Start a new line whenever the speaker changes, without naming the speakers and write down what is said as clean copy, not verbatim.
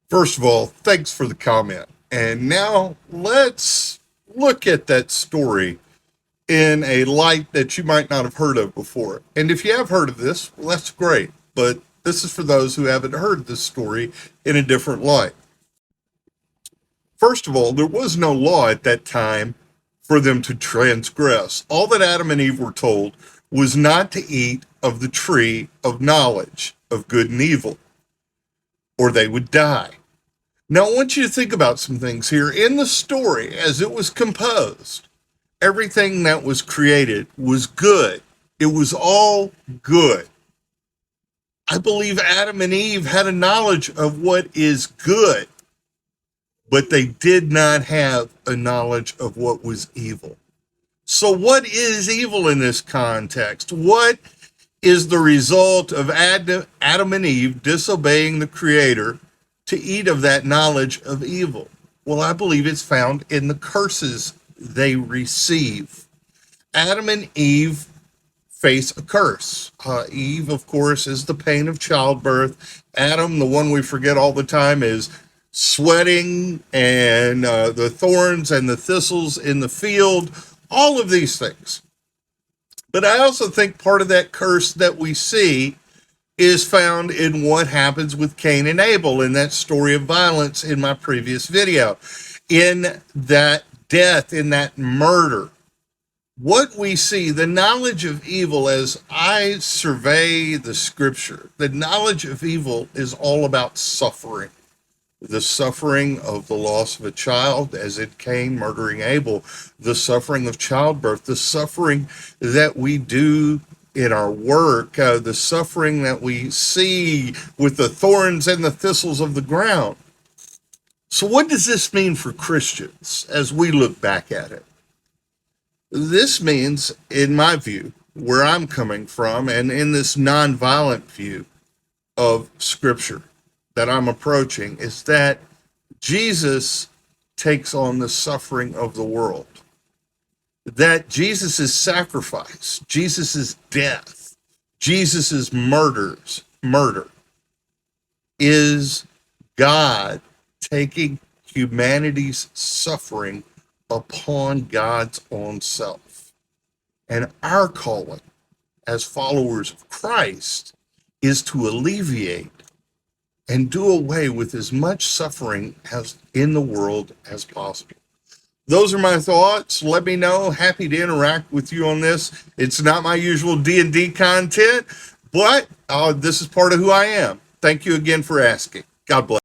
First of all, thanks for the comment. And now let's look at that story in a light that you might not have heard of before. And if you have heard of this, well, that's great. But this is for those who haven't heard this story in a different light. First of all, there was no law at that time for them to transgress. All that Adam and Eve were told was not to eat of the tree of knowledge of good and evil, or they would die. Now, I want you to think about some things here. In the story, as it was composed, everything that was created was good. It was all good. I believe Adam and Eve had a knowledge of what is good, but they did not have a knowledge of what was evil. So what is evil in this context? What is the result of Adam and Eve disobeying the Creator to eat of that knowledge of evil? Well, I believe it's found in the curses they receive. Adam and Eve face a curse. Eve, of course, is the pain of childbirth. Adam, the one we forget all the time, is sweating and the thorns and the thistles in the field, all of these things. But I also think part of that curse that we see is found in what happens with Cain and Abel in that story of violence in my previous video. In that death, in that murder, what we see, the knowledge of evil, as I survey the scripture, the knowledge of evil is all about suffering. The suffering of the loss of a child, as it came, murdering Abel, the suffering of childbirth, the suffering that we do in our work, the suffering that we see with the thorns and the thistles of the ground. So what does this mean for Christians as we look back at it? This means, in my view, where I'm coming from, and in this nonviolent view of Scripture that I'm approaching, is that Jesus takes on the suffering of the world. That Jesus' sacrifice, Jesus' death, Jesus' murder is God taking humanity's suffering upon God's own self. And our calling as followers of Christ is to alleviate and do away with as much suffering as in the world as possible. Those are my thoughts. Let me know. Happy to interact with you on this. It's not my usual D&D content, but this is part of who I am. Thank you again for asking. God bless.